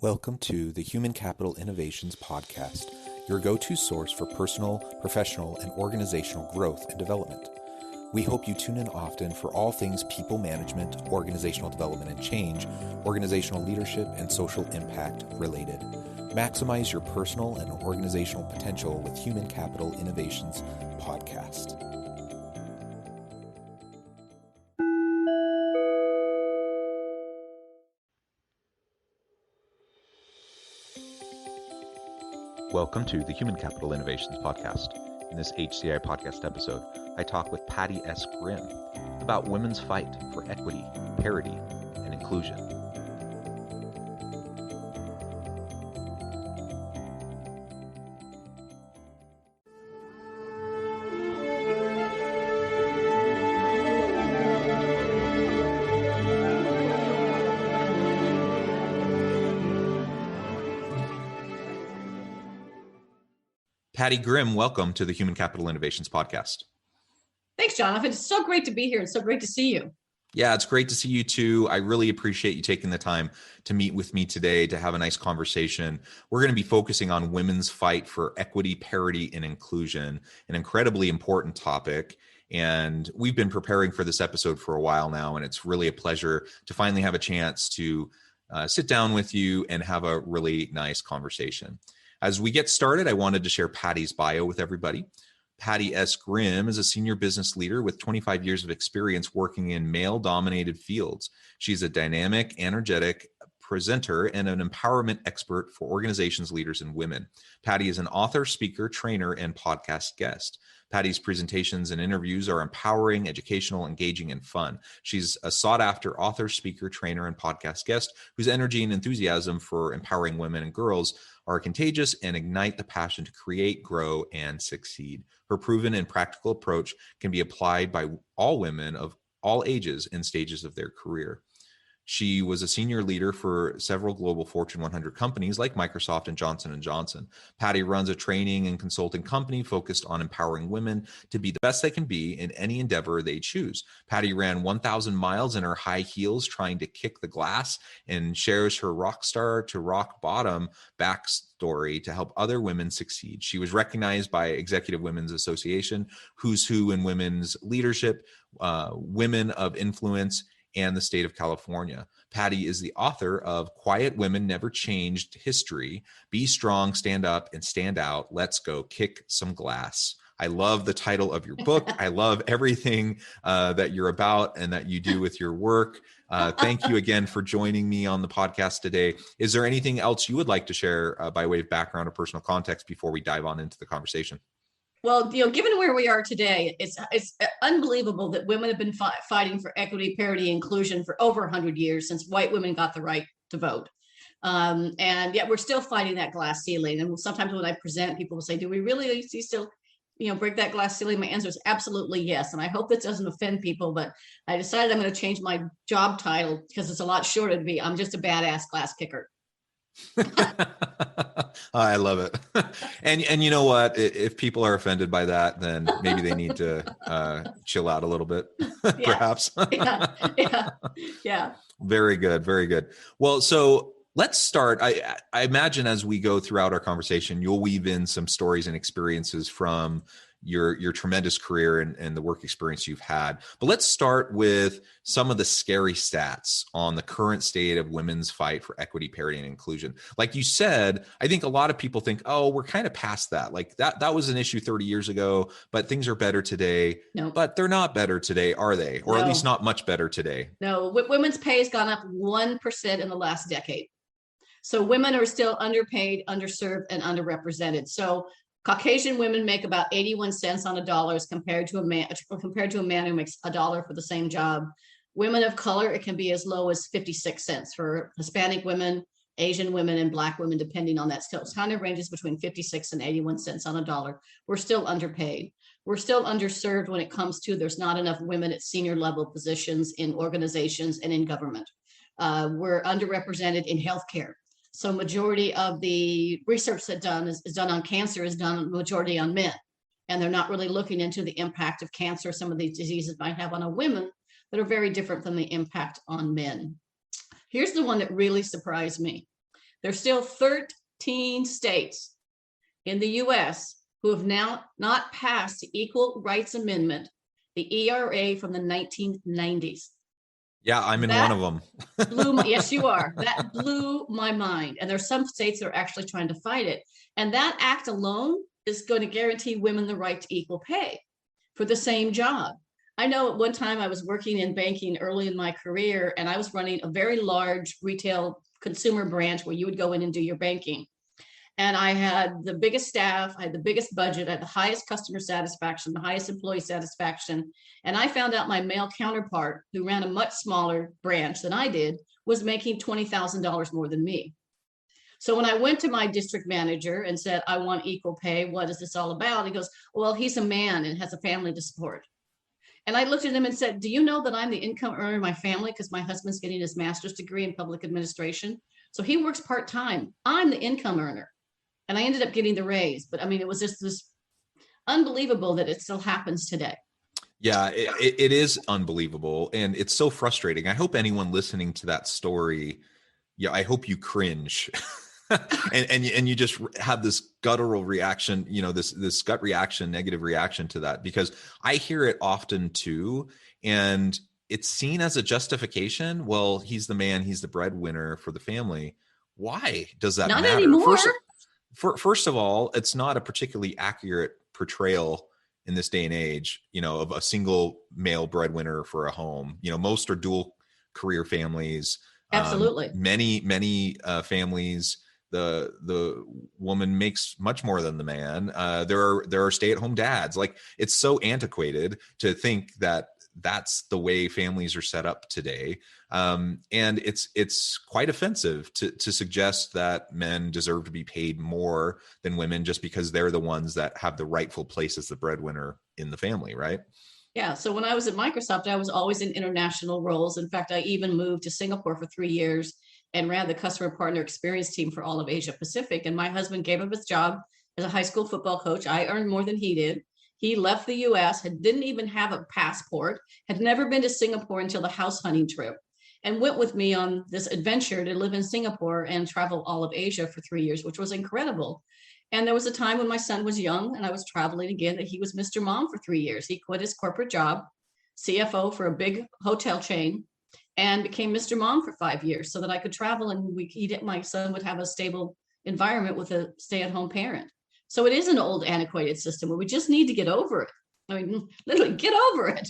Welcome to the Human Capital Innovations Podcast, your go-to source for personal, professional, and organizational growth and development. We hope you tune in often for all things people management, organizational development and change, organizational leadership, and social impact related. Maximize your personal and organizational potential with Human Capital Innovations Podcast. Welcome to the Human Capital Innovations Podcast. In this HCI podcast episode, I talk with Pattie S. Grimm about women's fight for equity, parity, and inclusion. Pattie Grimm, welcome to the Human Capital Innovations Podcast. Thanks, Jonathan. It's so great to be here. It's so great to see you. Yeah, it's great to see you too. I really appreciate you taking the time to meet with me today to have a nice conversation. We're going to be focusing on women's fight for equity, parity, and inclusion, an incredibly important topic. And we've been preparing for this episode for a while now, and it's really a pleasure to finally have a chance to sit down with you and have a really nice conversation. As we get started, I wanted to share Pattie's bio with everybody. Pattie S. Grimm is a senior business leader with 25 years of experience working in male-dominated fields. She's a dynamic, energetic presenter and an empowerment expert for organizations, leaders, and women. Pattie is an author, speaker, trainer, and podcast guest. Pattie's presentations and interviews are empowering, educational, engaging, and fun. She's a sought-after author, speaker, trainer, and podcast guest whose energy and enthusiasm for empowering women and girls are contagious and ignite the passion to create, grow, and succeed. Her proven and practical approach can be applied by all women of all ages and stages of their career. She was a senior leader for several global Fortune 100 companies like Microsoft and Johnson & Johnson. Pattie runs a training and consulting company focused on empowering women to be the best they can be in any endeavor they choose. Pattie ran 1,000 miles in her high heels trying to kick the glass and shares her rock star to rock bottom backstory to help other women succeed. She was recognized by Executive Women's Association, Who's Who in Women's Leadership, Women of Influence, and the state of California. Pattie is the author of Quiet Women Never Changed History, Be Strong, Stand Up, and Stand Out. Let's Go Kick Some Glass. I love the title of your book. I love everything that you're about and that you do with your work. Thank you again for joining me on the podcast today. Is there anything else you would like to share by way of background or personal context before we dive on into the conversation? Well, given where we are today, it's unbelievable that women have been fighting for equity, parity, inclusion for over 100 years since white women got the right to vote. And yet we're still fighting that glass ceiling. And sometimes when I present, people will say, do we really still, break that glass ceiling? My answer is absolutely yes. And I hope that doesn't offend people, but I decided I'm going to change my job title because it's a lot shorter to be, I'm just a badass glass kicker. I love it. And you know what? If people are offended by that, then maybe they need to chill out a little bit, perhaps. Yeah. Very good. Very good. Well, so let's start. I imagine as we go throughout our conversation, you'll weave in some stories and experiences from your tremendous career and the work experience you've had. But let's start with some of the scary stats on the current state of women's fight for equity, parity, and inclusion. Like you said, I think a lot of people think, oh, we're kind of past that. Like that was an issue 30 years ago, but things are better today. No. But they're not better today, are they? Or No. At least not much better today. No, women's pay has gone up 1% in the last decade. So women are still underpaid, underserved, and underrepresented. So Caucasian women make about 81 cents on a dollar as compared to a man who makes a dollar for the same job. Women of color, it can be as low as 56 cents for Hispanic women, Asian women, and Black women, depending on that. So it kind of ranges between 56 and 81 cents on a dollar. We're still underpaid. We're still underserved when it comes to there's not enough women at senior level positions in organizations and in government. We're underrepresented in healthcare. So majority of the research that is done on cancer is done majority on men. And they're not really looking into the impact of cancer, some of these diseases might have on a women that are very different than the impact on men. Here's the one that really surprised me. There's still 13 states in the US who have now not passed the Equal Rights Amendment, the ERA from the 1990s. Yeah, I'm in one of them. Yes, you are. That blew my mind. And there's some states that are actually trying to fight it. And that act alone is going to guarantee women the right to equal pay for the same job. I know at one time I was working in banking early in my career, and I was running a very large retail consumer branch where you would go in and do your banking. And I had the biggest staff, I had the biggest budget, I had the highest customer satisfaction, the highest employee satisfaction. And I found out my male counterpart, who ran a much smaller branch than I did, was making $20,000 more than me. So when I went to my district manager and said, I want equal pay, what is this all about? He goes, well, he's a man and has a family to support. And I looked at him and said, do you know that I'm the income earner in my family because my husband's getting his master's degree in public administration? So he works part-time. I'm the income earner. And I ended up getting the raise. But I mean, it was just this unbelievable that it still happens today. Yeah, it is unbelievable. And it's so frustrating. I hope anyone listening to that story, yeah, I hope you cringe. and you just have this guttural reaction, you know, this gut reaction, negative reaction to that, because I hear it often too. And it's seen as a justification. Well, he's the man, he's the breadwinner for the family. Why does that Not matter? anymore. First of all, it's not a particularly accurate portrayal in this day and age, you know, of a single male breadwinner for a home. You know, most are dual career families. Absolutely. Many families, the woman makes much more than the man. There are stay-at-home dads. Like, it's so antiquated to think that that's the way families are set up today. And it's quite offensive to suggest that men deserve to be paid more than women just because they're the ones that have the rightful place as the breadwinner in the family, right? Yeah. So when I was at Microsoft, I was always in international roles. In fact, I even moved to Singapore for 3 years and ran the customer partner experience team for all of Asia Pacific. And my husband gave up his job as a high school football coach. I earned more than he did. He left the US, didn't even have a passport, had never been to Singapore until the house hunting trip, and went with me on this adventure to live in Singapore and travel all of Asia for 3 years, which was incredible. And there was a time when my son was young and I was traveling again that he was Mr. Mom for 3 years. He quit his corporate job, CFO for a big hotel chain, and became Mr. Mom for 5 years so that I could travel and my son would have a stable environment with a stay-at-home parent. So it is an old, antiquated system where we just need to get over it. I mean, literally get over it.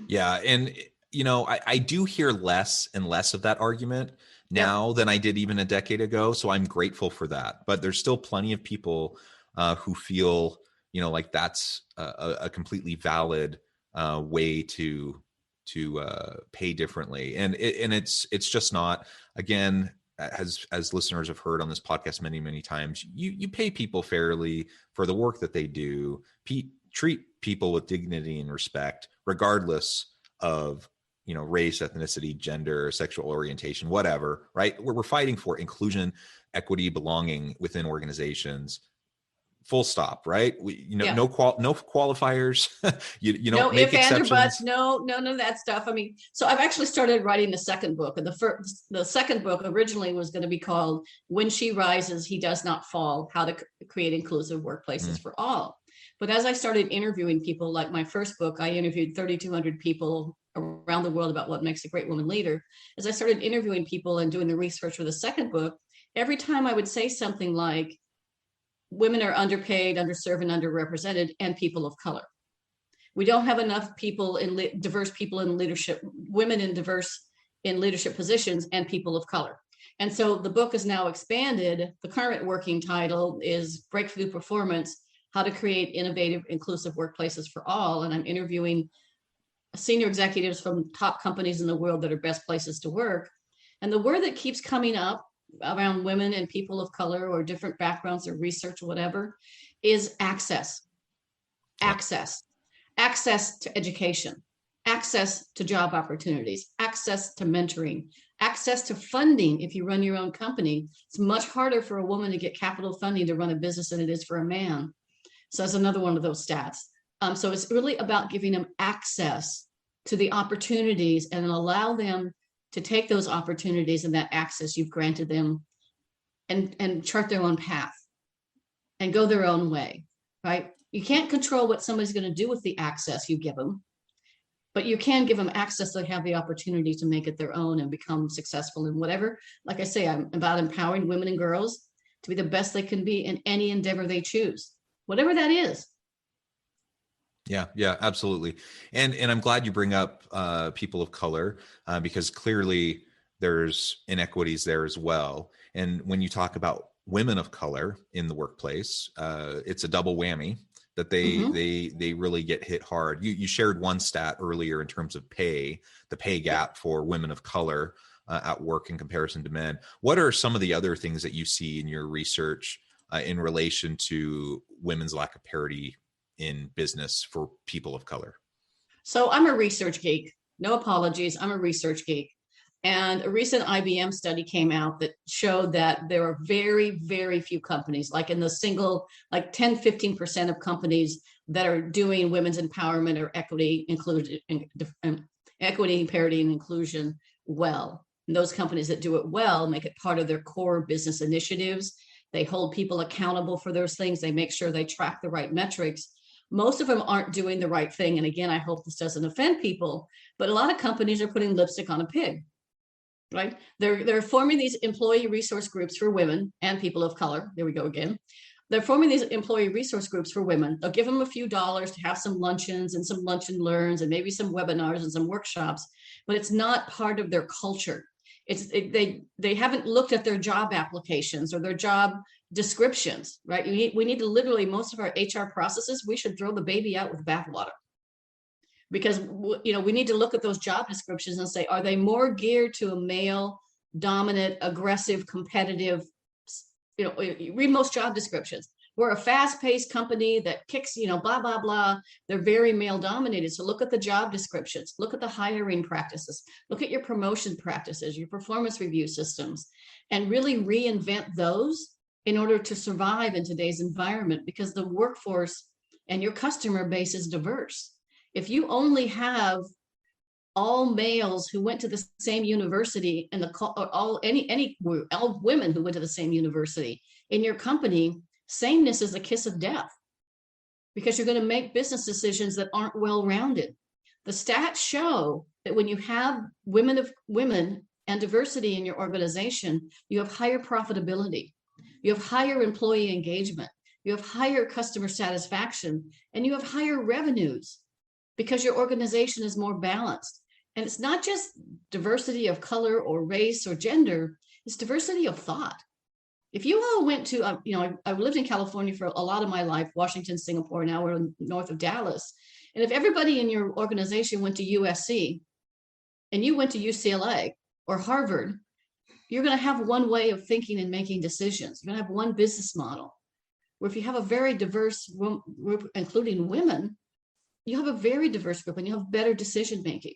Yeah. And, you know, I do hear less and less of that argument now than I did even a decade ago. So I'm grateful for that. But there's still plenty of people who feel, you know, like that's a completely valid way to pay differently. And it's just not. Again, as listeners have heard on this podcast many times, you pay people fairly for the work that they do. Treat people with dignity and respect, regardless of, you know, race, ethnicity, gender, sexual orientation, whatever, right? We're fighting for inclusion, equity, belonging within organizations. Full stop, right? No qualifiers. you don't no make if, and, or exceptions. buts. No, none of that stuff. I mean, so I've actually started writing the second book, and the second book originally was going to be called "When She Rises, He Does Not Fall: How to Create Inclusive Workplaces for All." But as I started interviewing people, like my first book, I interviewed 3,200 people around the world about what makes a great woman leader. As I started interviewing people and doing the research for the second book, every time I would say something like, women are underpaid, underserved, and underrepresented, and people of color. We don't have enough people diverse people in leadership, women in leadership positions, and people of color. And so the book is now expanded. The current working title is Breakthrough Performance: How to Create Innovative, Inclusive Workplaces for All. And I'm interviewing senior executives from top companies in the world that are best places to work. And the word that keeps coming up around women and people of color or different backgrounds or research or whatever is access. Access to education, access to job opportunities, access to mentoring, access to funding. If you run your own company, it's much harder for a woman to get capital funding to run a business than it is for a man. So that's another one of those stats. So it's really about giving them access to the opportunities and allow them to take those opportunities and that access you've granted them and chart their own path and go their own way, right? You can't control what somebody's going to do with the access you give them, but you can give them access to have the opportunity to make it their own and become successful in whatever. Like I say, I'm about empowering women and girls to be the best they can be in any endeavor they choose, whatever that is. Yeah, absolutely. And I'm glad you bring up people of color because clearly there's inequities there as well. And when you talk about women of color in the workplace, it's a double whammy that they really get hit hard. You shared one stat earlier in terms of pay, the pay gap for women of color at work in comparison to men. What are some of the other things that you see in your research in relation to women's lack of parity in business for people of color? So I'm a research geek. No apologies. I'm a research geek. And a recent IBM study came out that showed that there are very, very few companies, like in the single, like 10, 15% of companies that are doing women's empowerment or equity, equity, parity, and inclusion well. And those companies that do it well make it part of their core business initiatives. They hold people accountable for those things. They make sure they track the right metrics. Most of them aren't doing the right thing. And again, I hope this doesn't offend people, but a lot of companies are putting lipstick on a pig, right? They're forming these employee resource groups for women and people of color. There we go again. They're forming these employee resource groups for women. They'll give them a few dollars to have some luncheons and some lunch and learns and maybe some webinars and some workshops, but it's not part of their culture. They haven't looked at their job applications or their job descriptions, right? We need to literally, most of our HR processes, we should throw the baby out with bathwater, because we need to look at those job descriptions and say, are they more geared to a male dominant, aggressive, competitive? You read most job descriptions. We're a fast-paced company that kicks, blah, blah, blah. They're very male dominated. So look at the job descriptions, look at the hiring practices, look at your promotion practices, your performance review systems, and really reinvent those in order to survive in today's environment, because the workforce and your customer base is diverse. If you only have all males who went to the same university and all women who went to the same university in your company, sameness is a kiss of death, because you're going to make business decisions that aren't well-rounded. The stats show that when you have women and diversity in your organization, you have higher profitability, you have higher employee engagement, you have higher customer satisfaction, and you have higher revenues because your organization is more balanced. And it's not just diversity of color or race or gender, it's diversity of thought. If you all went to, I lived in California for a lot of my life, Washington, Singapore, now we're north of Dallas. And if everybody in your organization went to USC and you went to UCLA or Harvard, you're going to have one way of thinking and making decisions. You're going to have one business model. Where if you have a very diverse group, including women, you have a very diverse group and you have better decision making.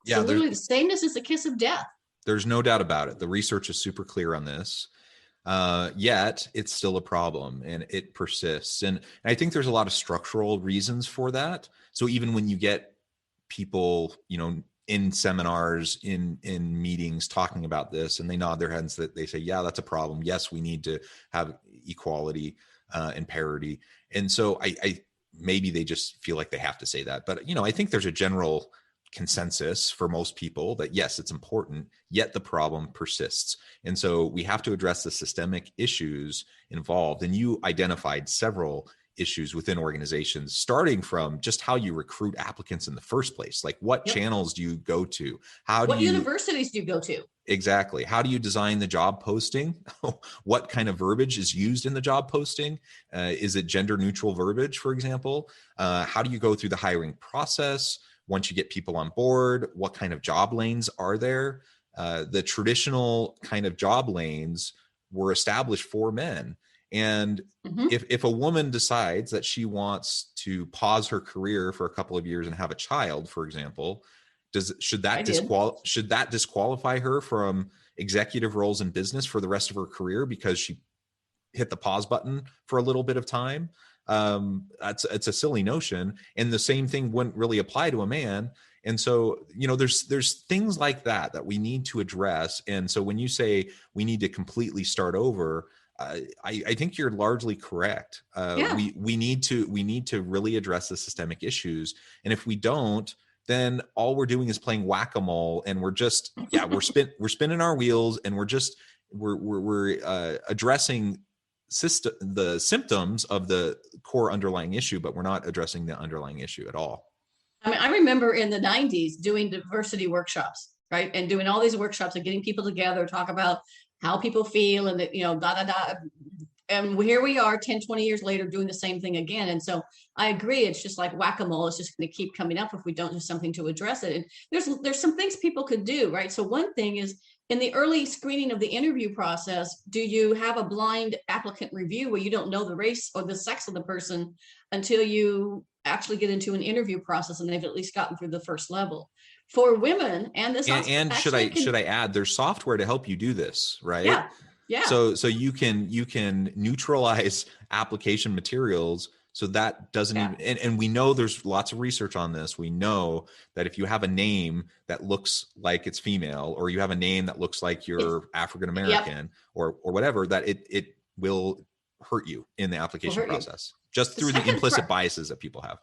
Yeah, so literally the sameness is the kiss of death. There's no doubt about it. The research is super clear on this. Yet it's still a problem and it persists. And I think there's a lot of structural reasons for that. So even when you get people, in seminars, in meetings talking about this, and they nod their heads, that they say, yeah, that's a problem. Yes, we need to have equality and parity. And so I maybe they just feel like they have to say that. But, I think there's a general consensus for most people that yes, it's important, yet the problem persists. And so we have to address the systemic issues involved. And you identified several issues within organizations, starting from just how you recruit applicants in the first place. Like what channels do you go to? What universities do you go to? Exactly. How do you design the job posting? What kind of verbiage is used in the job posting? Is it gender neutral verbiage, for example? How do you go through the hiring process? Once you get people on board, what kind of job lanes are there? The traditional kind of job lanes were established for men. And if a woman decides that she wants to pause her career for a couple of years and have a child, for example, should that disqualify her from executive roles in business for the rest of her career because she hit the pause button for a little bit of time? It's a silly notion. And the same thing wouldn't really apply to a man. And so, there's things like that we need to address. And so when you say we need to completely start over, I think you're largely correct. Yeah. We need to really address the systemic issues. And if we don't, then all we're doing is playing whack-a-mole, and we're spinning our wheels, and we're addressing the symptoms of the core underlying issue, but we're not addressing the underlying issue at all. I mean, I remember in the 90s doing diversity workshops, right? And doing all these workshops and getting people together, talk about how people feel and that, da, da, da. And here we are 10, 20 years later doing the same thing again. And so I agree. It's just like whack-a-mole. It's just going to keep coming up if we don't do something to address it. And there's some things people could do, right? So one thing is, in the early screening of the interview process, do you have a blind applicant review where you don't know the race or the sex of the person until you actually get into an interview process and they've at least gotten through the first level? For women, and this and should I add, there's software to help you do this, right? Yeah. So you can neutralize application materials. So that doesn't even, and we know there's lots of research on this. We know that if you have a name that looks like it's female, or you have a name that looks like you're African American, or whatever, that it will hurt you in the application process, just through the implicit biases that people have.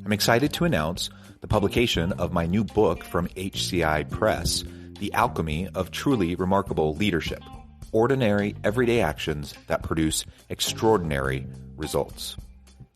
I'm excited to announce the publication of my new book from HCI Press, The Alchemy of Truly Remarkable Leadership: Ordinary, Everyday Actions That Produce Extraordinary Results.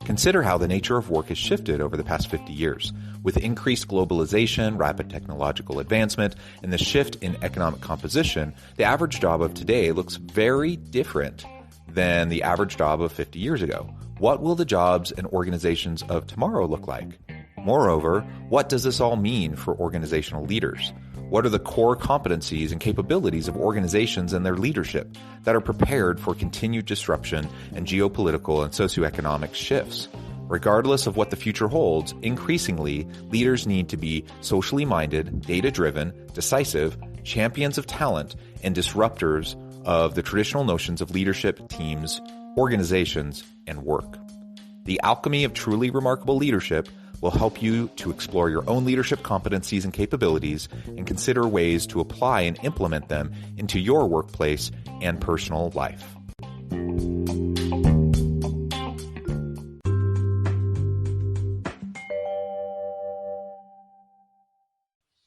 Consider how the nature of work has shifted over the past 50 years. With increased globalization, rapid technological advancement, and the shift in economic composition, the average job of today looks very different than the average job of 50 years ago. What will the jobs and organizations of tomorrow look like? Moreover, what does this all mean for organizational leaders? What are the core competencies and capabilities of organizations and their leadership that are prepared for continued disruption and geopolitical and socioeconomic shifts? Regardless of what the future holds, increasingly, leaders need to be socially minded, data-driven, decisive, champions of talent, and disruptors of the traditional notions of leadership, teams, organizations, and work. The Alchemy of Truly Remarkable Leadership will help you to explore your own leadership competencies and capabilities and consider ways to apply and implement them into your workplace and personal life.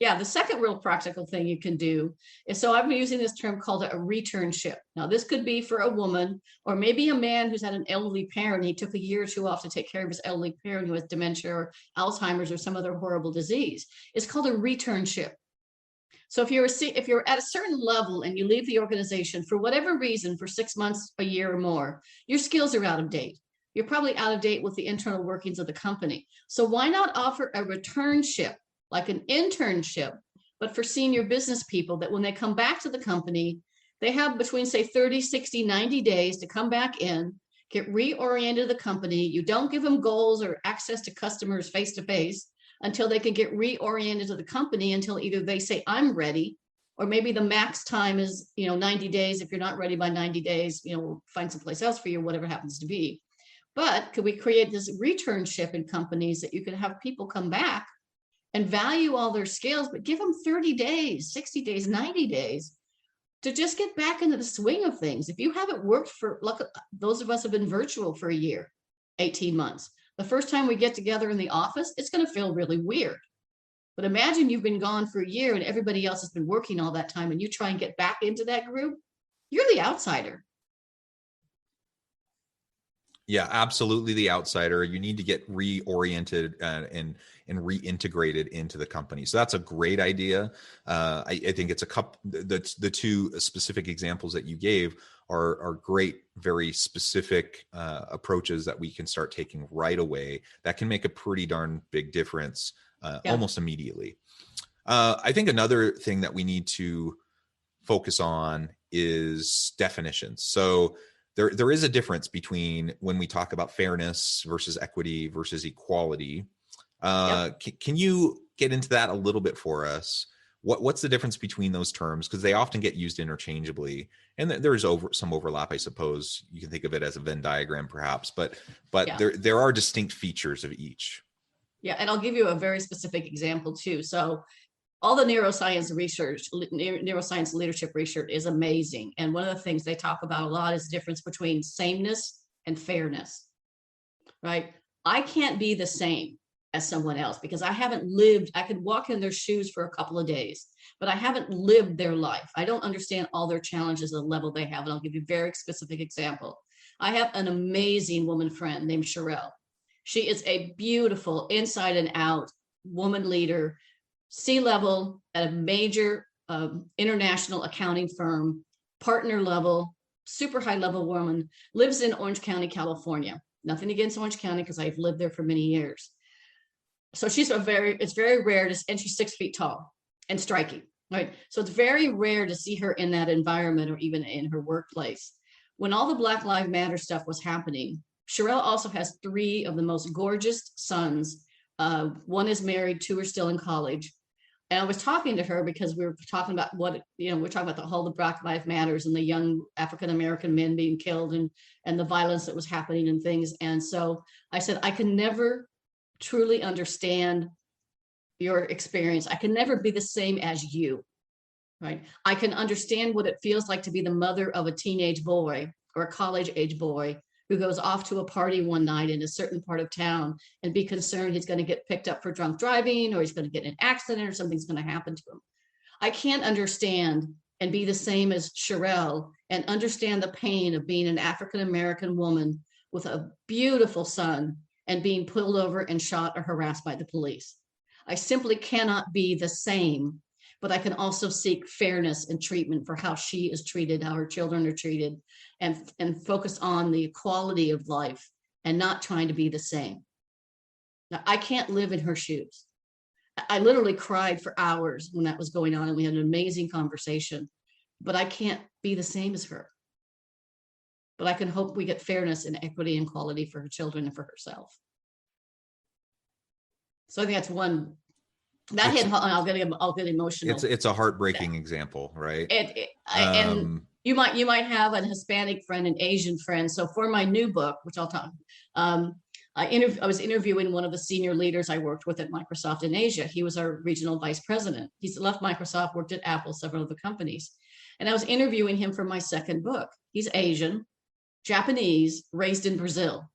Yeah, the second real practical thing you can do is, so I've been using this term called a returnship. Now, this could be for a woman, or maybe a man who's had an elderly parent. He took a year or two off to take care of his elderly parent who has dementia or Alzheimer's or some other horrible disease. It's called a returnship. So if you're at a certain level and you leave the organization for whatever reason, for 6 months, a year or more, your skills are out of date. You're probably out of date with the internal workings of the company. So why not offer a returnship, like an internship, but for senior business people, that when they come back to the company, they have between, say, 30, 60, 90 days to come back in, get reoriented to the company. You don't give them goals or access to customers face to face until they can get reoriented to the company, until either they say, I'm ready, or maybe the max time is, 90 days. If you're not ready by 90 days, we'll find someplace else for you, whatever happens to be. But could we create this returnship in companies that you could have people come back and value all their skills, but give them 30 days, 60 days, 90 days to just get back into the swing of things. If you haven't worked for, look, those of us have been virtual for a year, 18 months. The first time we get together in the office, it's going to feel really weird. But imagine you've been gone for a year and everybody else has been working all that time, and you try and get back into that group, you're the outsider. Yeah, absolutely the outsider. You need to get reoriented and reintegrated into the company. So that's a great idea. I think it's a couple. The two specific examples that you gave are great, very specific approaches that we can start taking right away. That can make a pretty darn big difference almost immediately. I think another thing that we need to focus on is definitions. So there is a difference between when we talk about fairness versus equity versus equality. Can you get into that a little bit for us? What's the difference between those terms? Because they often get used interchangeably, and there's some overlap, I suppose. You can think of it as a Venn diagram, perhaps, but Yeah. there are distinct features of each. Yeah. And I'll give you a very specific example too. So all the neuroscience research, neuroscience leadership research is amazing. And one of the things they talk about a lot is the difference between sameness and fairness, right? I can't be the same as someone else because I haven't lived, I could walk in their shoes for a couple of days, but I haven't lived their life. I don't understand all their challenges at the level they have. And I'll give you a very specific example. I have an amazing woman friend named Sherelle. She is a beautiful inside and out woman leader, C-level at a major international accounting firm, partner level, super high level woman, lives in Orange County, California. Nothing against Orange County because I've lived there for many years. So it's very rare to, and she's 6 feet tall and striking, right? So it's very rare to see her in that environment or even in her workplace. When all the Black Lives Matter stuff was happening, Sherelle also has 3 of the most gorgeous sons. One is married, 2 are still in college. And I was talking to her because we were talking about we're talking about the whole the Black Lives Matters and the young African-American men being killed and the violence that was happening and things. And so I said, I can never truly understand your experience. I can never be the same as you, right? I can understand what it feels like to be the mother of a teenage boy or a college age boy who goes off to a party one night in a certain part of town and be concerned he's going to get picked up for drunk driving or he's going to get in an accident or something's going to happen to him. I can't understand and be the same as Sherelle and understand the pain of being an African-American woman with a beautiful son and being pulled over and shot or harassed by the police. I simply cannot be the same, but I can also seek fairness and treatment for how she is treated, how her children are treated, and focus on the quality of life and not trying to be the same. Now, I can't live in her shoes. I literally cried for hours when that was going on, and we had an amazing conversation, but I can't be the same as her. But I can hope we get fairness and equity and quality for her children and for herself. So I think that's one. That hit. I'll get emotional. It's a heartbreaking example, right? And you might have an Hispanic friend, an Asian friend. So for my new book, which I'll talk, I was interviewing one of the senior leaders I worked with at Microsoft in Asia. He was our regional vice president. He's left Microsoft, worked at Apple, several other companies, and I was interviewing him for my second book. He's Asian, Japanese, raised in Brazil.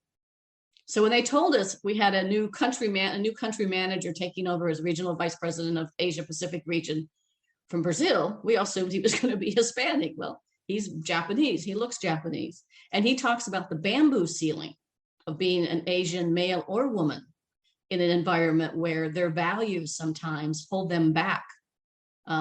So when they told us we had a new country manager taking over as regional vice president of Asia Pacific region from Brazil, we assumed he was going to be Hispanic. Well, he's Japanese. He looks Japanese. And he talks about the bamboo ceiling of being an Asian male or woman in an environment where their values sometimes hold them back.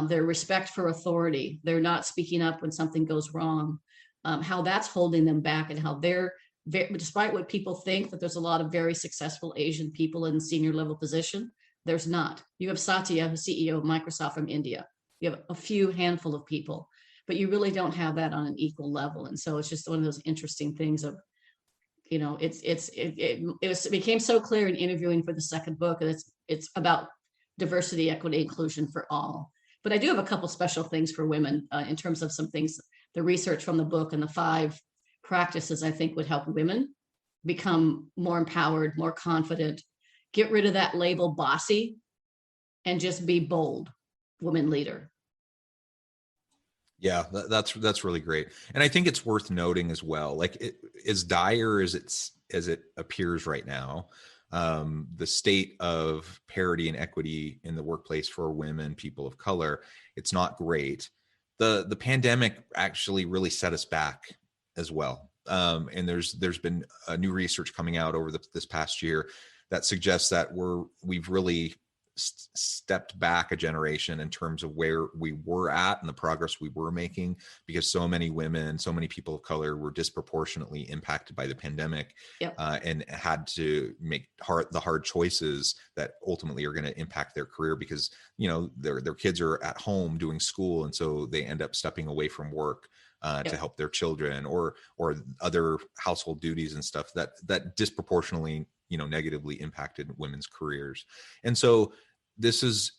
Their respect for authority, they're not speaking up when something goes wrong, how that's holding them back, and how they're, despite what people think that there's a lot of very successful Asian people in senior level position, there's not. You have Satya, who's CEO of Microsoft from India. You have a few handful of people, but you really don't have that on an equal level. And so it's just one of those interesting things of, it became so clear in interviewing for the second book, and it's about diversity, equity, inclusion for all. But I do have a couple special things for women in terms of some things, the research from the book and the 5 practices I think would help women become more empowered, more confident, get rid of that label bossy, and just be bold woman leader. Yeah, that's really great. And I think it's worth noting as well, like as dire as it appears right now, the state of parity and equity in the workplace for women, people of color, it's not great. The pandemic actually really set us back as well. And there's been new research coming out over this past year that suggests that we've really stepped back a generation in terms of where we were at and the progress we were making, because so many women, so many people of color were disproportionately impacted by the pandemic. Yep. And had to make the hard choices that ultimately are going to impact their career, because their kids are at home doing school, and so they end up stepping away from work to help their children or other household duties and stuff that disproportionately negatively impacted women's careers. And so this is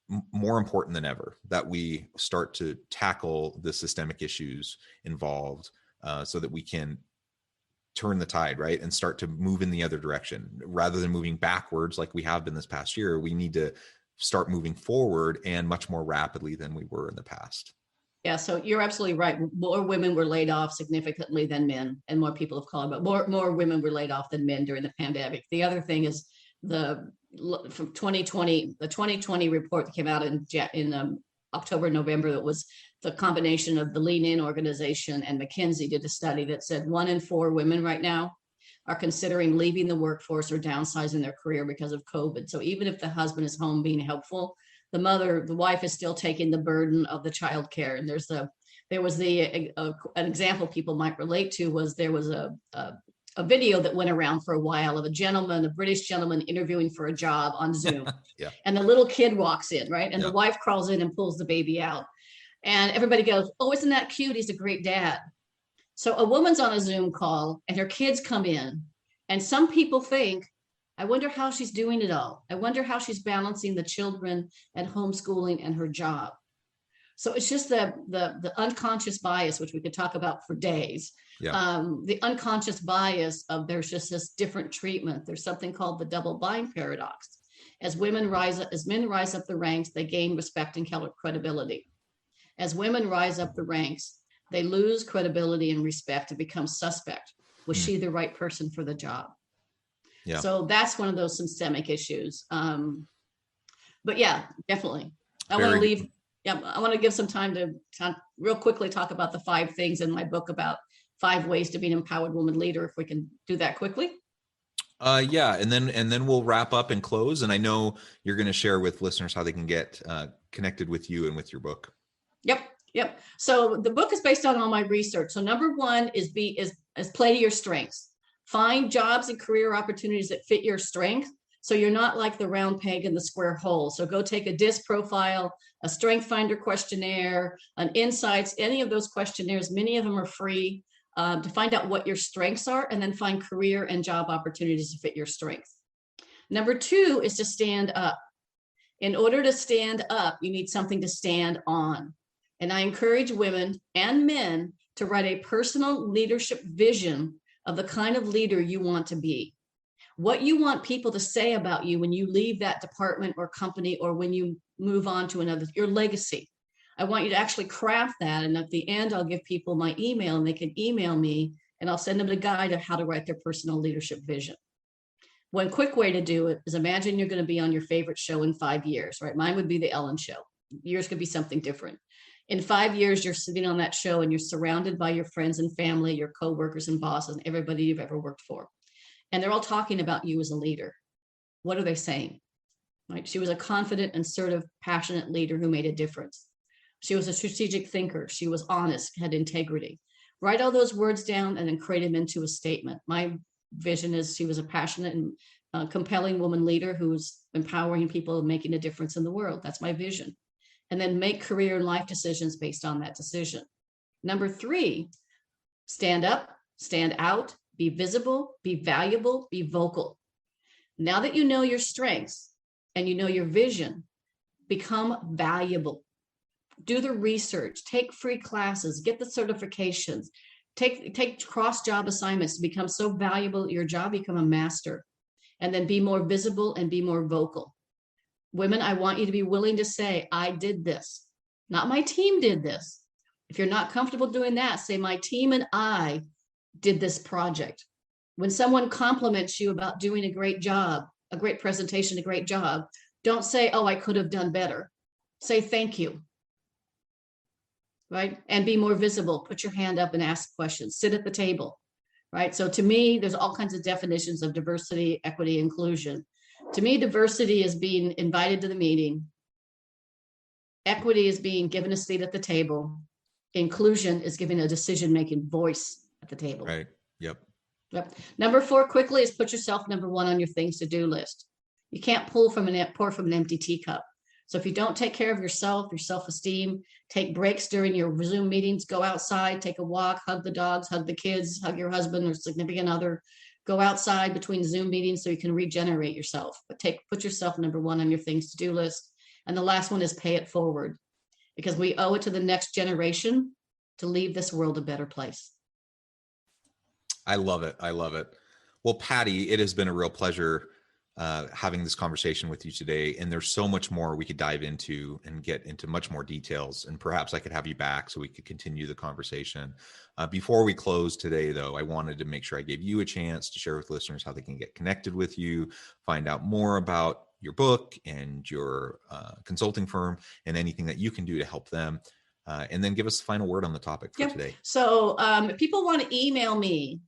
more important than ever that we start to tackle the systemic issues involved, so that we can turn the tide, right? And start to move in the other direction rather than moving backwards like we have been this past year. We need to start moving forward, and much more rapidly than we were in the past. Yeah, so you're absolutely right. More women were laid off significantly than men, and more people have called, but more women were laid off than men during the pandemic. The other thing is from 2020, the 2020 report that came out in October, November, that was the combination of the Lean In organization and McKinsey did a study that said 1 in 4 women right now are considering leaving the workforce or downsizing their career because of COVID. So even if the husband is home being helpful, the wife is still taking the burden of the child care. And an example people might relate to was there was a video that went around for a while of a British gentleman interviewing for a job on Zoom. Yeah. And the little kid walks in, right? And Yeah. the wife crawls in and pulls the baby out. And everybody goes, "Oh, isn't that cute? He's a great dad." So a woman's on a Zoom call and her kids come in. And some people think, I wonder how she's doing it all. I wonder how she's balancing the children and homeschooling and her job. So it's just the unconscious bias, which we could talk about for days. Yeah. The unconscious bias of there's just this different treatment. There's something called the double bind paradox. As men rise up the ranks, they gain respect and credibility. As women rise up the ranks, they lose credibility and respect and become suspect. Was she the right person for the job? Yeah. So that's one of those systemic issues. But yeah, definitely. I want to give some time to real quickly talk about the 5 things in my book about 5 ways to be an empowered woman leader, if we can do that quickly. Yeah. And then we'll wrap up and close. And I know you're going to share with listeners how they can get connected with you and with your book. Yep. So the book is based on all my research. So number 1 is play to your strengths. Find jobs and career opportunities that fit your strength. So you're not like the round peg in the square hole. So go take a DISC profile, a Strength Finder questionnaire, an Insights, any of those questionnaires. Many of them are free to find out what your strengths are, and then find career and job opportunities to fit your strengths. Number 2 is to stand up. In order to stand up, you need something to stand on. And I encourage women and men to write a personal leadership vision of the kind of leader you want to be. What you want people to say about you when you leave that department or company, or when you move on to another, your legacy. I want you to actually craft that. And at the end, I'll give people my email and they can email me and I'll send them a guide of how to write their personal leadership vision. One quick way to do it is imagine you're going to be on your favorite show in 5 years, right? Mine would be the Ellen Show. Yours could be something different. In 5 years, you're sitting on that show and you're surrounded by your friends and family, your coworkers and bosses, and everybody you've ever worked for. And they're all talking about you as a leader. What are they saying? Right? She was a confident, assertive, passionate leader who made a difference. She was a strategic thinker. She was honest, had integrity. Write all those words down and then create them into a statement. My vision is she was a passionate and compelling woman leader who was empowering people and making a difference in the world. That's my vision. And then make career and life decisions based on that decision. Number 3, stand up, stand out, be visible, be valuable, be vocal. Now that you know your strengths and you know your vision, become valuable. Do the research, take free classes, get the certifications, take cross-job assignments to become so valuable at your job, become a master, and then be more visible and be more vocal. Women, I want you to be willing to say, I did this, not my team did this. If you're not comfortable doing that, say my team and I did this project. When someone compliments you about doing a great job, a great presentation, a great job, don't say, oh, I could have done better. Say thank you. Right? And be more visible. Put your hand up and ask questions. Sit at the table. Right? So to me, there's all kinds of definitions of diversity, equity, inclusion. To me, diversity is being invited to the meeting. Equity is being given a seat at the table. Inclusion is giving a decision-making voice at the table. Right. Yep. Number 4, quickly, is put yourself number 1 on your things to do list. You can't pour from an empty teacup. So if you don't take care of yourself, your self-esteem, take breaks during your Zoom meetings, go outside, take a walk, hug the dogs, hug the kids, hug your husband or significant other, go outside between Zoom meetings so you can regenerate yourself. But put yourself number 1 on your things to do list. And the last one is pay it forward, because we owe it to the next generation to leave this world a better place. I love it. I love it. Well, Pattie, it has been a real pleasure having this conversation with you today. And there's so much more we could dive into and get into much more details. And perhaps I could have you back so we could continue the conversation. Before we close today, though, I wanted to make sure I gave you a chance to share with listeners how they can get connected with you, find out more about your book and your consulting firm and anything that you can do to help them. And then give us the final word on the topic for today. So if people want to email me,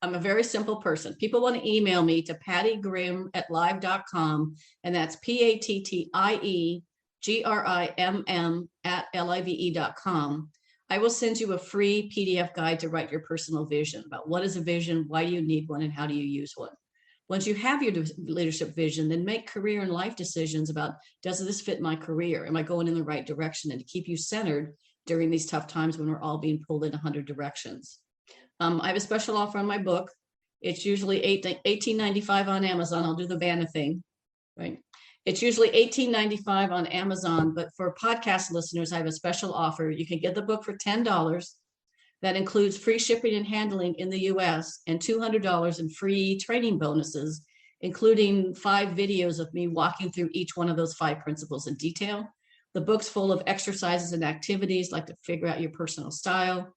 I'm a very simple person. People want to email me to pattiegrimm@live.com, and that's PATTIEGRIMM@LIVE.com. I will send you a free PDF guide to write your personal vision about what is a vision, why do you need one, and how do you use one. Once you have your leadership vision, then make career and life decisions about, does this fit my career? Am I going in the right direction? And to keep you centered during these tough times when we're all being pulled in 100 directions. I have a special offer on my book. It's usually $18.95 on Amazon. I'll do the banner thing, right? It's usually $18.95 on Amazon, but for podcast listeners, I have a special offer. You can get the book for $10. That includes free shipping and handling in the US and $200 in free training bonuses, including 5 videos of me walking through each one of those 5 principles in detail. The book's full of exercises and activities like to figure out your personal style.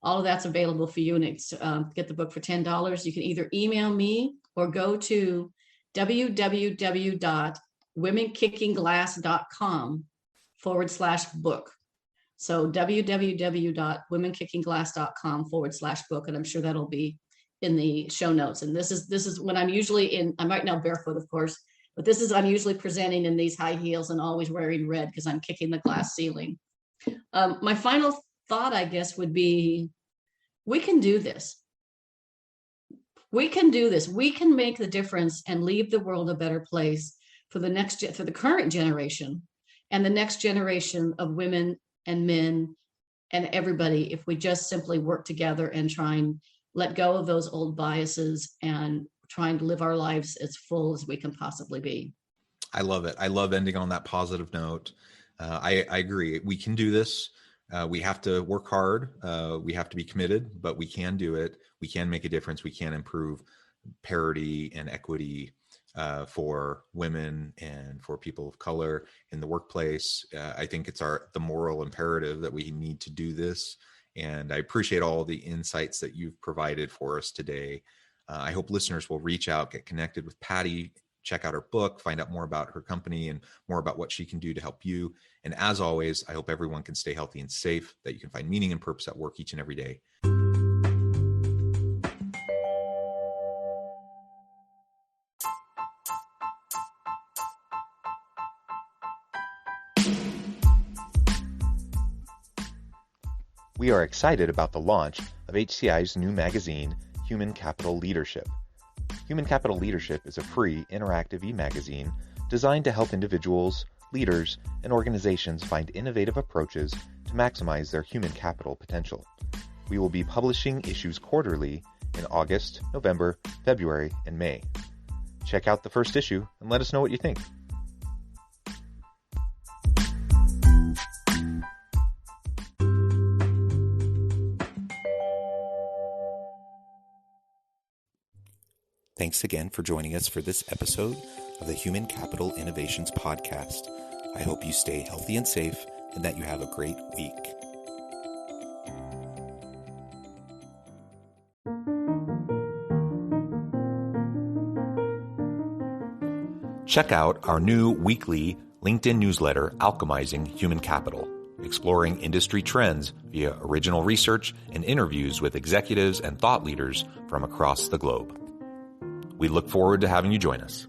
All of that's available for you, and it's get the book for $10. You can either email me or go to www.womenkickinglass.com/book. So www.womenkickinglass.com/book, and I'm sure that'll be in the show notes. And this is when I'm usually I'm right now barefoot, of course, but I'm usually presenting in these high heels and always wearing red because I'm kicking the glass ceiling. My final thought, I guess, would be, we can do this. We can do this. We can make the difference and leave the world a better place for the current generation and the next generation of women and men and everybody, if we just simply work together and try and let go of those old biases and trying to live our lives as full as we can possibly be. I love it. I love ending on that positive note. I agree. We can do this. We have to work hard. We have to be committed, but we can do it. We can make a difference. We can improve parity and equity for women and for people of color in the workplace. I think it's the moral imperative that we need to do this. And I appreciate all the insights that you've provided for us today. I hope listeners will reach out, get connected with Pattie, check out her book, find out more about her company and more about what she can do to help you. And as always, I hope everyone can stay healthy and safe, that you can find meaning and purpose at work each and every day. We are excited about the launch of HCI's new magazine, Human Capital Leadership. Human Capital Leadership is a free, interactive e-magazine designed to help individuals, leaders, and organizations find innovative approaches to maximize their human capital potential. We will be publishing issues quarterly in August, November, February, and May. Check out the first issue and let us know what you think. Thanks again for joining us for this episode of the Human Capital Innovations Podcast. I hope you stay healthy and safe and that you have a great week. Check out our new weekly LinkedIn newsletter, Alchemizing Human Capital, exploring industry trends via original research and interviews with executives and thought leaders from across the globe. We look forward to having you join us.